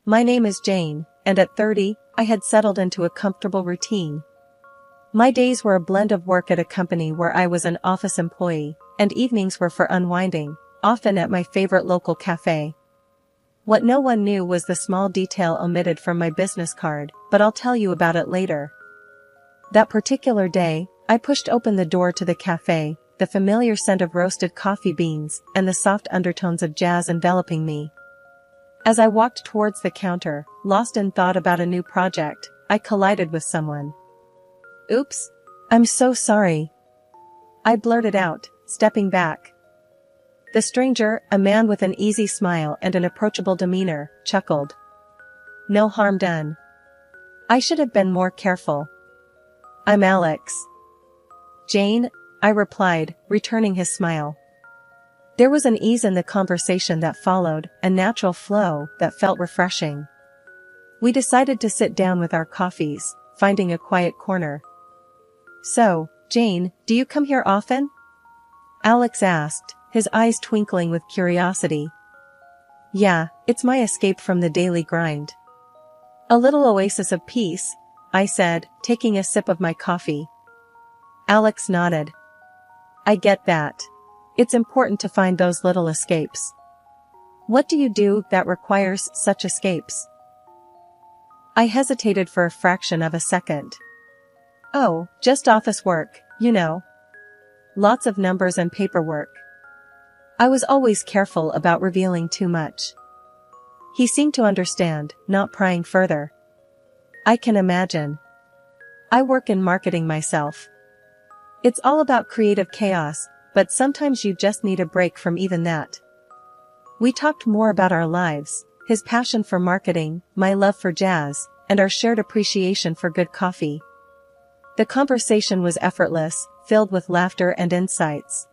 My name is Jane, and at 30, I had settled into a comfortable routine. My days were a blend of work at a company where I was an office employee, and evenings were for unwinding, often at my favorite local cafe. What no one knew was the small detail omitted from my business card, but I'll tell you about it later. That particular day, I pushed open the door to the cafe, the familiar scent of roasted coffee beans and the soft undertones of jazz enveloping me. As I walked towards the counter, lost in thought about a new project, I collided with someone. "Oops. I'm so sorry," I blurted out, stepping back. The stranger, a man with an easy smile and an approachable demeanor, chuckled. "No harm done. I should have been more careful. I'm Alex." "Jane," I replied, returning his smile. There was an ease in the conversation that followed, a natural flow that felt refreshing. We decided to sit down with our coffees, finding a quiet corner. "So, Jane, do you come here often?" Alex asked, his eyes twinkling with curiosity. "Yeah, it's my escape from the daily grind. A little oasis of peace," I said, taking a sip of my coffee. Alex nodded. "I get that. It's important to find those little escapes. What do you do that requires such escapes?" I hesitated for a fraction of a second. "Oh, just office work, you know. Lots of numbers and paperwork." I was always careful about revealing too much. He seemed to understand, not prying further. "I can imagine. I work in marketing myself. It's all about creative chaos, but sometimes you just need a break from even that." We talked more about our lives, his passion for marketing, my love for jazz, and our shared appreciation for good coffee. The conversation was effortless, filled with laughter and insights.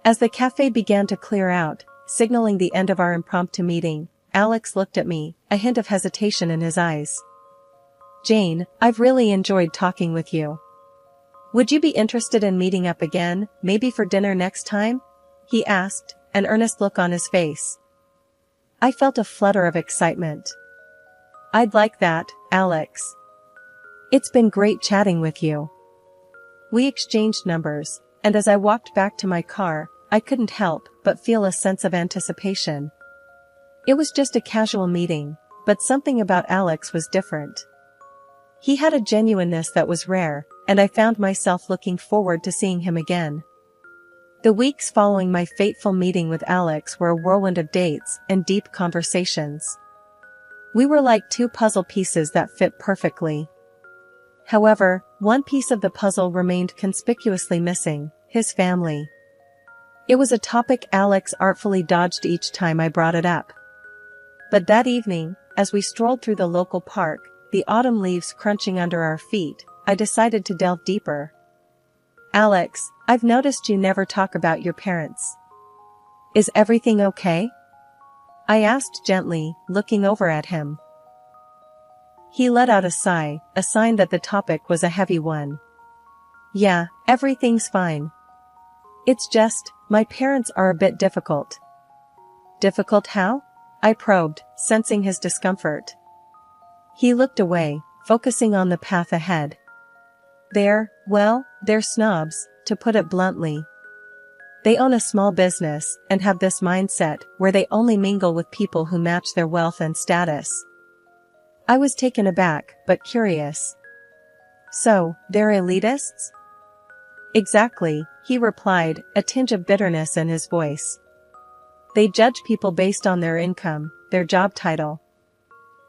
As the cafe began to clear out, signaling the end of our impromptu meeting, Alex looked at me, a hint of hesitation in his eyes. "Jane, I've really enjoyed talking with you. Would you be interested in meeting up again, maybe for dinner next time?" he asked, an earnest look on his face. I felt a flutter of excitement. "I'd like that, Alex. It's been great chatting with you." We exchanged numbers, and as I walked back to my car, I couldn't help but feel a sense of anticipation. It was just a casual meeting, but something about Alex was different. He had a genuineness that was rare, and I found myself looking forward to seeing him again. The weeks following my fateful meeting with Alex were a whirlwind of dates and deep conversations. We were like two puzzle pieces that fit perfectly. However, one piece of the puzzle remained conspicuously missing: his family. It was a topic Alex artfully dodged each time I brought it up. But that evening, as we strolled through the local park, the autumn leaves crunching under our feet, I decided to delve deeper. "Alex, I've noticed you never talk about your parents. Is everything okay?" I asked gently, looking over at him. He let out a sigh, a sign that the topic was a heavy one. "Yeah, everything's fine. It's just, my parents are a bit difficult." "Difficult how?" I probed, sensing his discomfort. He looked away, focusing on the path ahead. They're snobs, to put it bluntly. They own a small business, and have this mindset where they only mingle with people who match their wealth and status." I was taken aback, but curious. "So, they're elitists?" "Exactly," he replied, a tinge of bitterness in his voice. "They judge people based on their income, their job title.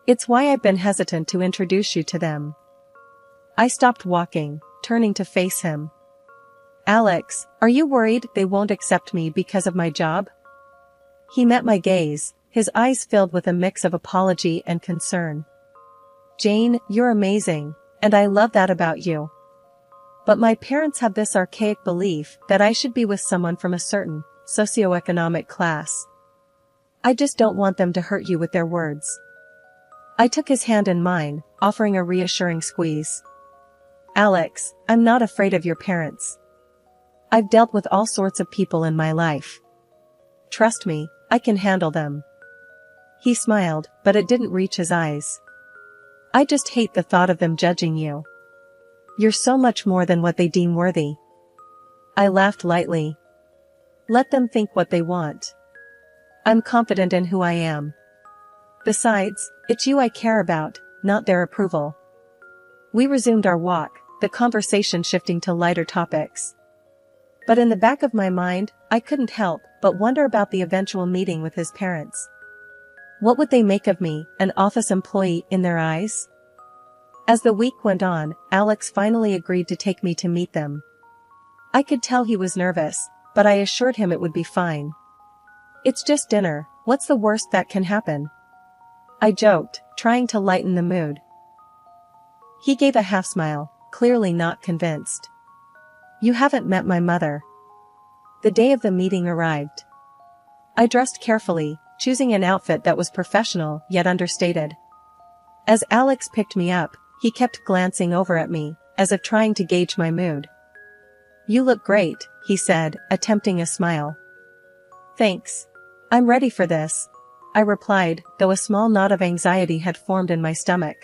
It's why I've been hesitant to introduce you to them." I stopped walking, turning to face him. "Alex, are you worried they won't accept me because of my job?" He met my gaze, his eyes filled with a mix of apology and concern. "Jane, you're amazing, and I love that about you. But my parents have this archaic belief that I should be with someone from a certain socioeconomic class. I just don't want them to hurt you with their words." I took his hand in mine, offering a reassuring squeeze. "Alex, I'm not afraid of your parents. I've dealt with all sorts of people in my life. Trust me, I can handle them." He smiled, but it didn't reach his eyes. I just hate the thought of them judging you. You're so much more than what they deem worthy. I laughed lightly. Let them think what they want. I'm confident in who I am. Besides, it's you I care about, not their approval. We resumed our walk, the conversation shifting to lighter topics. But in the back of my mind, I couldn't help but wonder about the eventual meeting with his parents. What would they make of me, an office employee, in their eyes? As the week went on, Alex finally agreed to take me to meet them. I could tell he was nervous, but I assured him it would be fine. It's just dinner, what's the worst that can happen? I joked, trying to lighten the mood. He gave a half smile, clearly not convinced. You haven't met my mother. The day of the meeting arrived. I dressed carefully, choosing an outfit that was professional yet understated. As Alex picked me up, he kept glancing over at me, as if trying to gauge my mood. You look great, he said, attempting a smile. Thanks. I'm ready for this, I replied, though a small knot of anxiety had formed in my stomach.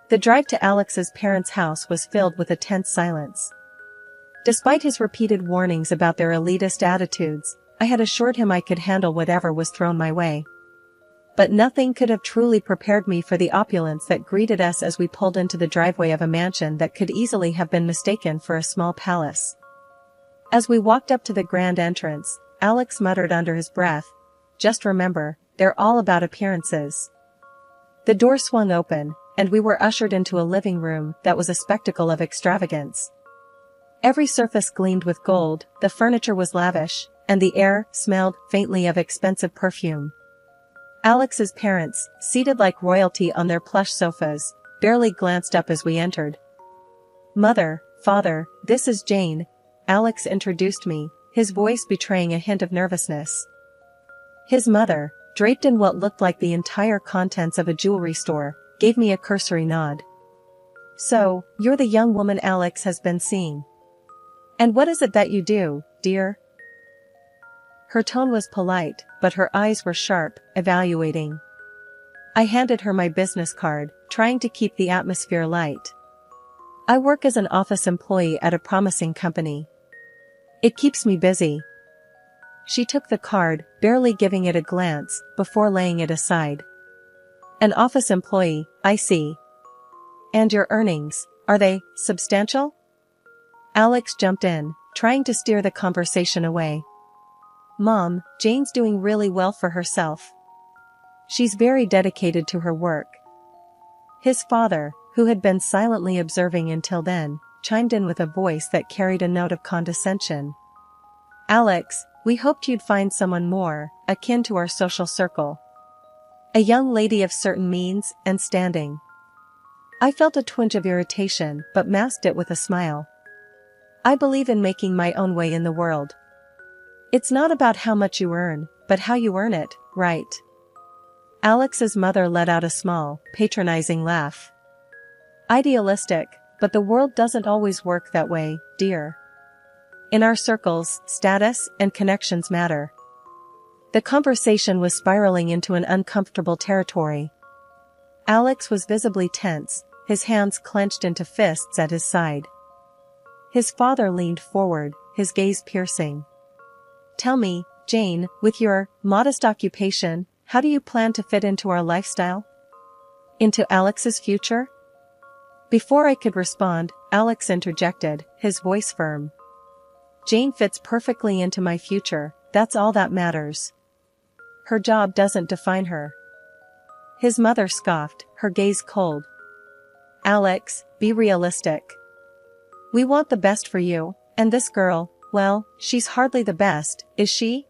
The drive to Alex's parents' house was filled with a tense silence. Despite his repeated warnings about their elitist attitudes, I had assured him I could handle whatever was thrown my way. But nothing could have truly prepared me for the opulence that greeted us as we pulled into the driveway of a mansion that could easily have been mistaken for a small palace. As we walked up to the grand entrance, Alex muttered under his breath, "Just remember, they're all about appearances." The door swung open, and we were ushered into a living room that was a spectacle of extravagance. Every surface gleamed with gold, the furniture was lavish, and the air smelled faintly of expensive perfume. Alex's parents, seated like royalty on their plush sofas, barely glanced up as we entered. "Mother, father, this is Jane," Alex introduced me, his voice betraying a hint of nervousness. His mother, draped in what looked like the entire contents of a jewelry store, gave me a cursory nod. "So, you're the young woman Alex has been seeing. And what is it that you do, dear?" Her tone was polite, but her eyes were sharp, evaluating. I handed her my business card, trying to keep the atmosphere light. "I work as an office employee at a promising company. It keeps me busy." She took the card, barely giving it a glance, before laying it aside. "An office employee, I see. And your earnings, are they substantial?" Alex jumped in, trying to steer the conversation away. "Mom, Jane's doing really well for herself. She's very dedicated to her work." His father, who had been silently observing until then, chimed in with a voice that carried a note of condescension. "Alex, we hoped you'd find someone more akin to our social circle. A young lady of certain means and standing." I felt a twinge of irritation but masked it with a smile. "I believe in making my own way in the world. It's not about how much you earn, but how you earn it, right?" Alex's mother let out a small, patronizing laugh. "Idealistic, but the world doesn't always work that way, dear. In our circles, status and connections matter." The conversation was spiraling into an uncomfortable territory. Alex was visibly tense, his hands clenched into fists at his side. His father leaned forward, his gaze piercing. "Tell me, Jane, with your modest occupation, how do you plan to fit into our lifestyle? Into Alex's future?" Before I could respond, Alex interjected, his voice firm. "Jane fits perfectly into my future, that's all that matters. Her job doesn't define her." His mother scoffed, her gaze cold. "Alex, be realistic. We want the best for you, and this girl, well, she's hardly the best, is she?"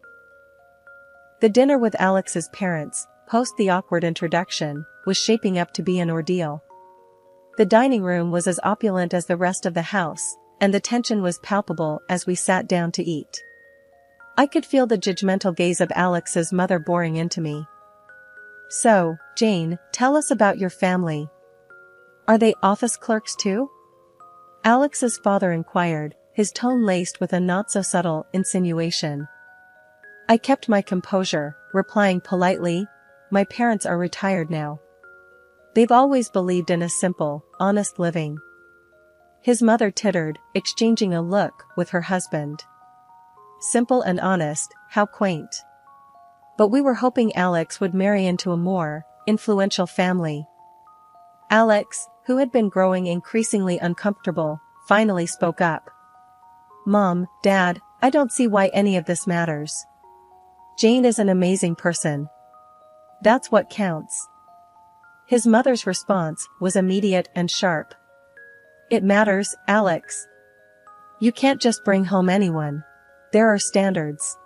The dinner with Alex's parents, post the awkward introduction, was shaping up to be an ordeal. The dining room was as opulent as the rest of the house, and the tension was palpable as we sat down to eat. I could feel the judgmental gaze of Alex's mother boring into me. "So, Jane, tell us about your family. Are they office clerks too?" Alex's father inquired, his tone laced with a not-so-subtle insinuation. I kept my composure, replying politely, my parents are retired now. They've always believed in a simple, honest living. His mother tittered, exchanging a look with her husband. Simple and honest, how quaint. But we were hoping Alex would marry into a more influential family. Alex, who had been growing increasingly uncomfortable, finally spoke up. Mom, Dad, I don't see why any of this matters. Jane is an amazing person. That's what counts. His mother's response was immediate and sharp. It matters, Alex. You can't just bring home anyone. There are standards.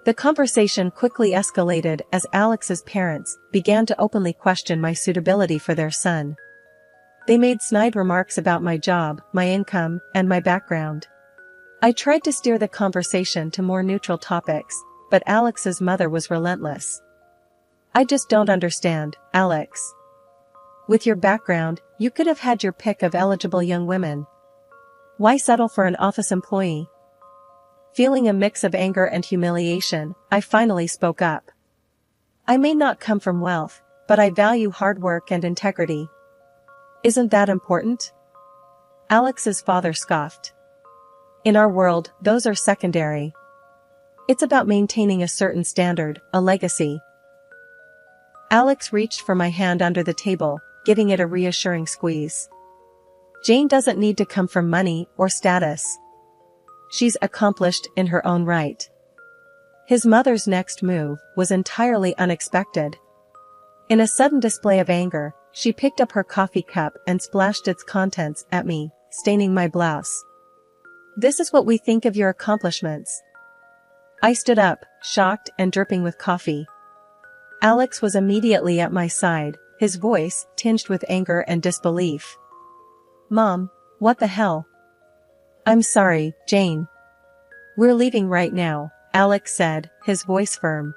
The conversation quickly escalated as Alex's parents began to openly question my suitability for their son. They made snide remarks about my job, my income, and my background. I tried to steer the conversation to more neutral topics, but Alex's mother was relentless. I just don't understand, Alex. With your background, you could have had your pick of eligible young women. Why settle for an office employee? Feeling a mix of anger and humiliation, I finally spoke up. I may not come from wealth, but I value hard work and integrity. Isn't that important? Alex's father scoffed. In our world, those are secondary. It's about maintaining a certain standard, a legacy. Alex reached for my hand under the table, giving it a reassuring squeeze. Jane doesn't need to come from money or status. She's accomplished in her own right. His mother's next move was entirely unexpected. In a sudden display of anger, she picked up her coffee cup and splashed its contents at me, staining my blouse. This is what we think of your accomplishments. I stood up, shocked and dripping with coffee. Alex was immediately at my side, his voice tinged with anger and disbelief. Mom, what the hell? I'm sorry, Jane. We're leaving right now, Alex said, his voice firm.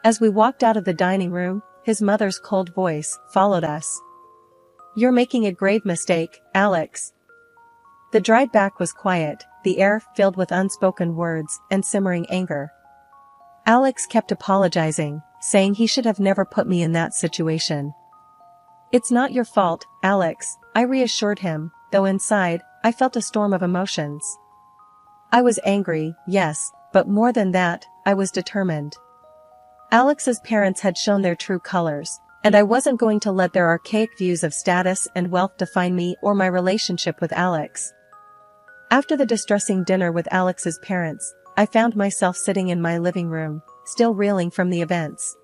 As we walked out of the dining room, his mother's cold voice followed us. You're making a grave mistake, Alex. The drive back was quiet, the air filled with unspoken words and simmering anger. Alex kept apologizing, saying he should have never put me in that situation. It's not your fault, Alex, I reassured him, though inside, I felt a storm of emotions. I was angry, yes, but more than that, I was determined. Alex's parents had shown their true colors, and I wasn't going to let their archaic views of status and wealth define me or my relationship with Alex. After the distressing dinner with Alex's parents, I found myself sitting in my living room, still reeling from the events.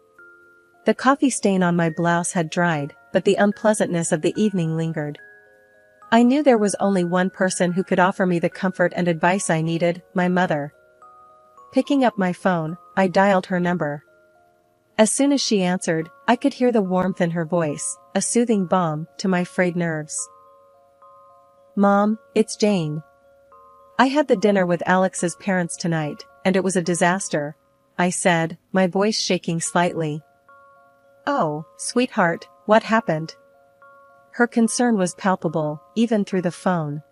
The coffee stain on my blouse had dried, but the unpleasantness of the evening lingered. I knew there was only one person who could offer me the comfort and advice I needed, my mother. Picking up my phone, I dialed her number. As soon as she answered, I could hear the warmth in her voice, a soothing balm to my frayed nerves. Mom, it's Jane. I had the dinner with Alex's parents tonight, and it was a disaster, I said, my voice shaking slightly. Oh, sweetheart, what happened? Her concern was palpable, even through the phone.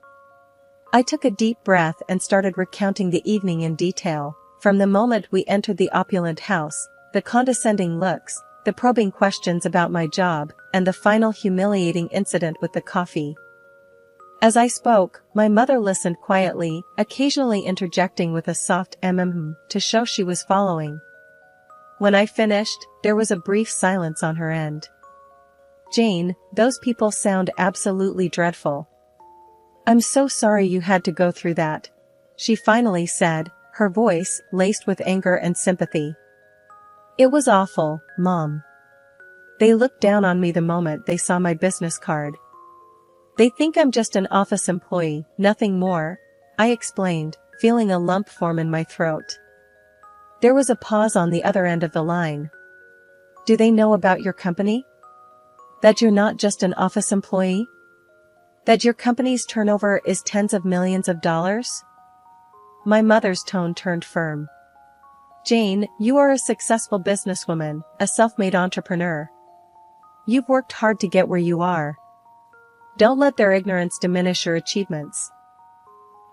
I took a deep breath and started recounting the evening in detail, from the moment we entered the opulent house, the condescending looks, the probing questions about my job, and the final humiliating incident with the coffee. As I spoke, my mother listened quietly, occasionally interjecting with a soft to show she was following. When I finished, there was a brief silence on her end. Jane, those people sound absolutely dreadful. I'm so sorry you had to go through that, she finally said, her voice laced with anger and sympathy. It was awful, Mom. They looked down on me the moment they saw my business card. They think I'm just an office employee, nothing more, I explained, feeling a lump form in my throat. There was a pause on the other end of the line. Do they know about your company? That you're not just an office employee? That your company's turnover is tens of millions of dollars? My mother's tone turned firm. Jane, you are a successful businesswoman, a self-made entrepreneur. You've worked hard to get where you are. Don't let their ignorance diminish your achievements.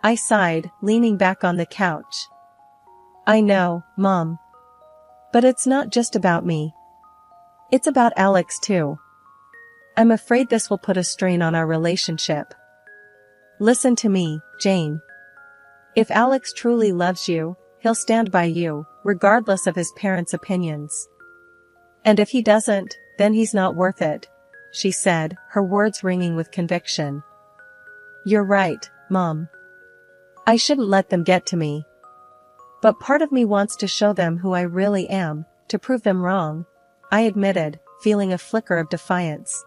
I sighed, leaning back on the couch. I know, Mom. But it's not just about me. It's about Alex too. I'm afraid this will put a strain on our relationship. Listen to me, Jane. If Alex truly loves you, he'll stand by you, regardless of his parents' opinions. And if he doesn't, then he's not worth it, she said, her words ringing with conviction. You're right, Mom. I shouldn't let them get to me. But part of me wants to show them who I really am, to prove them wrong, I admitted, feeling a flicker of defiance.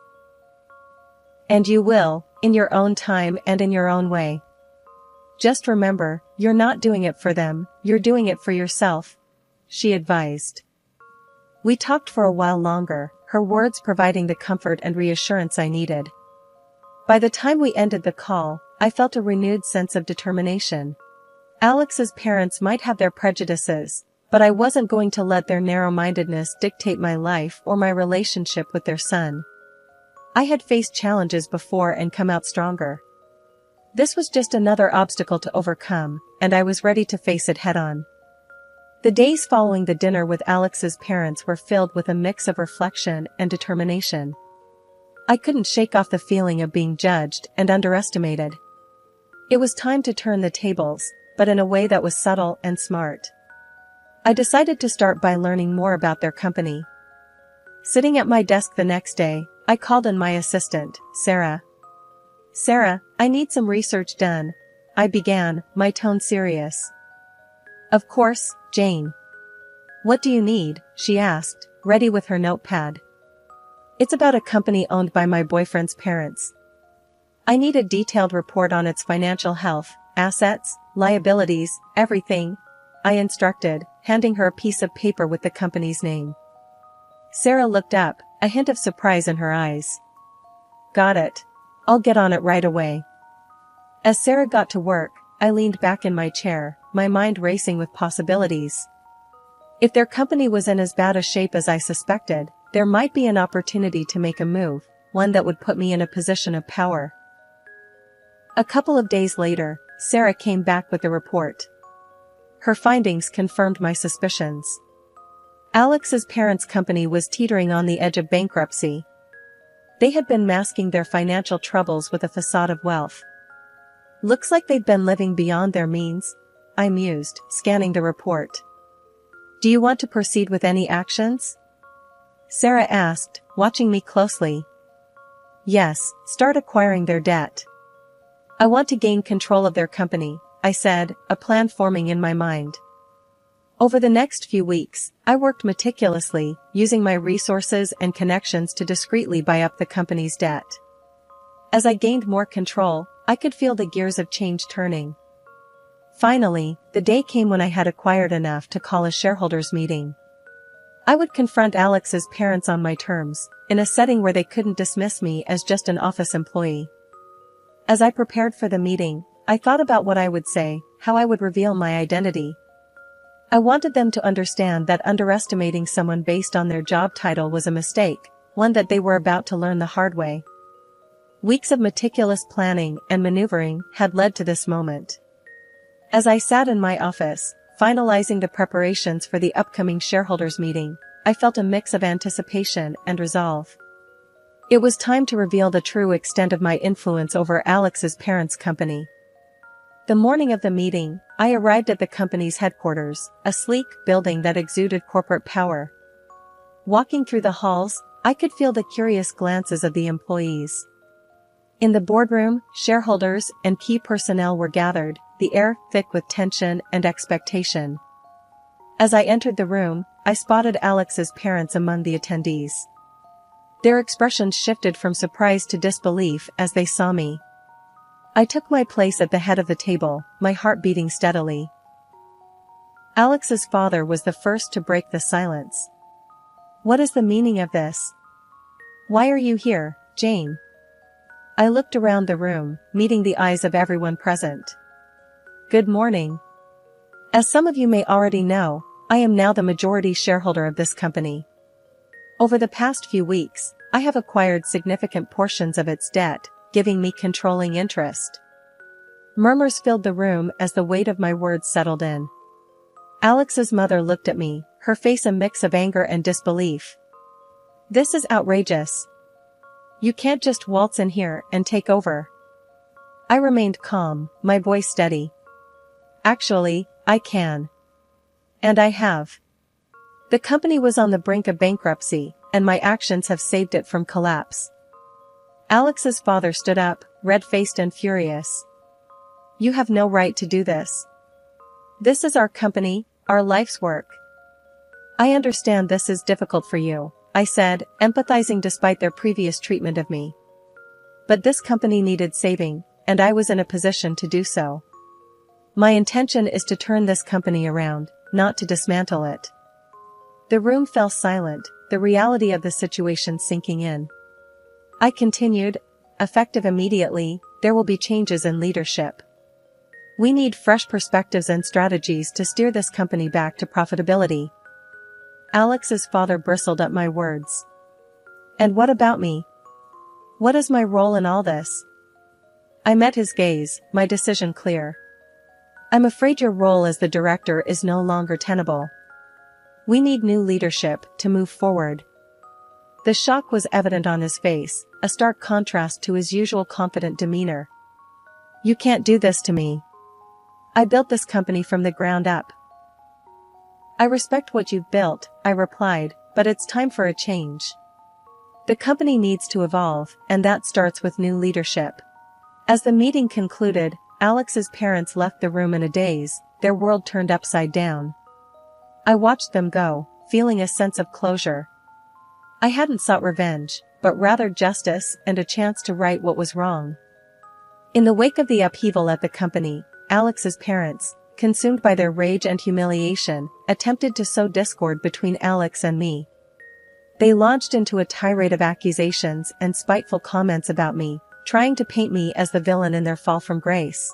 And you will, in your own time and in your own way. Just remember, you're not doing it for them, you're doing it for yourself, she advised. We talked for a while longer, her words providing the comfort and reassurance I needed. By the time we ended the call, I felt a renewed sense of determination. Alex's parents might have their prejudices, but I wasn't going to let their narrow-mindedness dictate my life or my relationship with their son. I had faced challenges before and come out stronger. This was just another obstacle to overcome, and I was ready to face it head-on. The days following the dinner with Alex's parents were filled with a mix of reflection and determination. I couldn't shake off the feeling of being judged and underestimated. It was time to turn the tables, but in a way that was subtle and smart. I decided to start by learning more about their company. Sitting at my desk the next day, I called in my assistant, Sarah. Sarah, I need some research done, I began, my tone serious. Of course, Jane. What do you need? She asked, ready with her notepad. It's about a company owned by my boyfriend's parents. I need a detailed report on its financial health, assets, liabilities, everything, I instructed, handing her a piece of paper with the company's name. Sarah looked up, a hint of surprise in her eyes. Got it. I'll get on it right away. As Sarah got to work, I leaned back in my chair, my mind racing with possibilities. If their company was in as bad a shape as I suspected, there might be an opportunity to make a move, one that would put me in a position of power. A couple of days later, Sarah came back with the report. Her findings confirmed my suspicions. Alex's parents' company was teetering on the edge of bankruptcy. They had been masking their financial troubles with a facade of wealth. Looks like they'd been living beyond their means, I mused, scanning the report. Do you want to proceed with any actions? Sarah asked, watching me closely. Yes, start acquiring their debt. I want to gain control of their company, I said, a plan forming in my mind. Over the next few weeks, I worked meticulously, using my resources and connections to discreetly buy up the company's debt. As I gained more control, I could feel the gears of change turning. Finally, the day came when I had acquired enough to call a shareholders' meeting. I would confront Alex's parents on my terms, in a setting where they couldn't dismiss me as just an office employee. As I prepared for the meeting, I thought about what I would say, how I would reveal my identity. I wanted them to understand that underestimating someone based on their job title was a mistake, one that they were about to learn the hard way. Weeks of meticulous planning and maneuvering had led to this moment. As I sat in my office, finalizing the preparations for the upcoming shareholders meeting, I felt a mix of anticipation and resolve. It was time to reveal the true extent of my influence over Alex's parents' company. The morning of the meeting, I arrived at the company's headquarters, a sleek building that exuded corporate power. Walking through the halls, I could feel the curious glances of the employees. In the boardroom, shareholders and key personnel were gathered, the air thick with tension and expectation. As I entered the room, I spotted Alex's parents among the attendees. Their expressions shifted from surprise to disbelief as they saw me. I took my place at the head of the table, my heart beating steadily. Alex's father was the first to break the silence. What is the meaning of this? Why are you here, Jane? I looked around the room, meeting the eyes of everyone present. Good morning. As some of you may already know, I am now the majority shareholder of this company. Over the past few weeks, I have acquired significant portions of its debt, giving me controlling interest. Murmurs filled the room as the weight of my words settled in. Alex's mother looked at me, her face a mix of anger and disbelief. This is outrageous. You can't just waltz in here and take over. I remained calm, my voice steady. Actually, I can. And I have. The company was on the brink of bankruptcy, and my actions have saved it from collapse. Alex's father stood up, red-faced and furious. You have no right to do this. This is our company, our life's work. I understand this is difficult for you, I said, empathizing despite their previous treatment of me. But this company needed saving, and I was in a position to do so. My intention is to turn this company around, not to dismantle it. The room fell silent, the reality of the situation sinking in. I continued, effective immediately, there will be changes in leadership. We need fresh perspectives and strategies to steer this company back to profitability. Alex's father bristled at my words. And what about me? What is my role in all this? I met his gaze, my decision clear. I'm afraid your role as the director is no longer tenable. We need new leadership to move forward. The shock was evident on his face, a stark contrast to his usual confident demeanor. You can't do this to me. I built this company from the ground up. I respect what you've built, I replied, but it's time for a change. The company needs to evolve, and that starts with new leadership. As the meeting concluded, Alex's parents left the room in a daze, their world turned upside down. I watched them go, feeling a sense of closure. I hadn't sought revenge, but rather justice and a chance to right what was wrong. In the wake of the upheaval at the company, Alex's parents, consumed by their rage and humiliation, attempted to sow discord between Alex and me. They launched into a tirade of accusations and spiteful comments about me, trying to paint me as the villain in their fall from grace.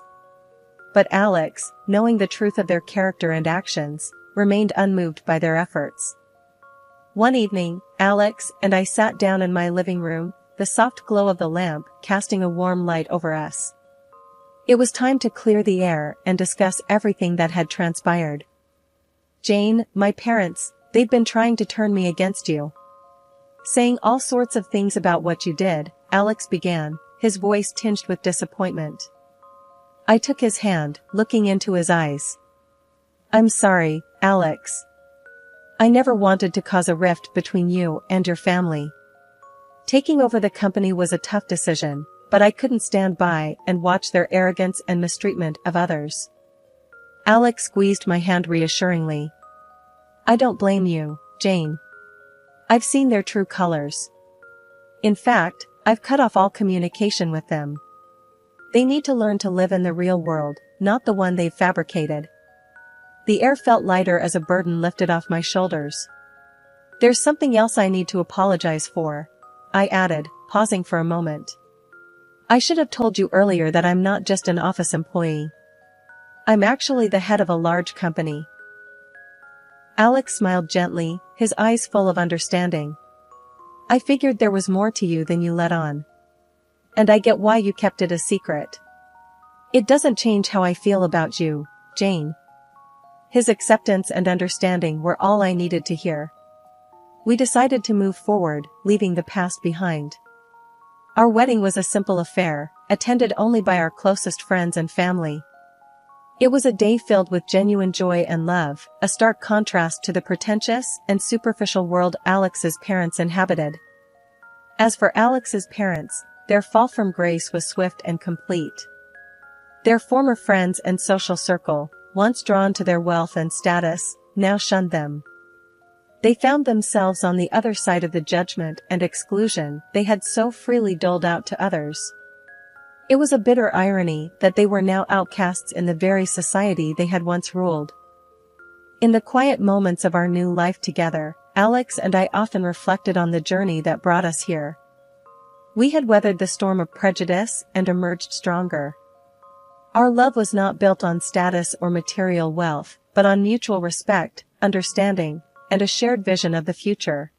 But Alex, knowing the truth of their character and actions, remained unmoved by their efforts. One evening, Alex and I sat down in my living room, the soft glow of the lamp casting a warm light over us. It was time to clear the air and discuss everything that had transpired. Jane, my parents, they've been trying to turn me against you. Saying all sorts of things about what you did, Alex began, his voice tinged with disappointment. I took his hand, looking into his eyes. I'm sorry, Alex. I never wanted to cause a rift between you and your family. Taking over the company was a tough decision, but I couldn't stand by and watch their arrogance and mistreatment of others. Alex squeezed my hand reassuringly. I don't blame you, Jane. I've seen their true colors. In fact, I've cut off all communication with them. They need to learn to live in the real world, not the one they've fabricated. The air felt lighter as a burden lifted off my shoulders. There's something else I need to apologize for, I added, pausing for a moment. I should have told you earlier that I'm not just an office employee. I'm actually the head of a large company. Alex smiled gently, his eyes full of understanding. I figured there was more to you than you let on. And I get why you kept it a secret. It doesn't change how I feel about you, Jane. His acceptance and understanding were all I needed to hear. We decided to move forward, leaving the past behind. Our wedding was a simple affair, attended only by our closest friends and family. It was a day filled with genuine joy and love, a stark contrast to the pretentious and superficial world Alex's parents inhabited. As for Alex's parents, their fall from grace was swift and complete. Their former friends and social circle, once drawn to their wealth and status, now shunned them. They found themselves on the other side of the judgment and exclusion they had so freely doled out to others. It was a bitter irony that they were now outcasts in the very society they had once ruled. In the quiet moments of our new life together, Alex and I often reflected on the journey that brought us here. We had weathered the storm of prejudice and emerged stronger. Our love was not built on status or material wealth, but on mutual respect, understanding, and a shared vision of the future.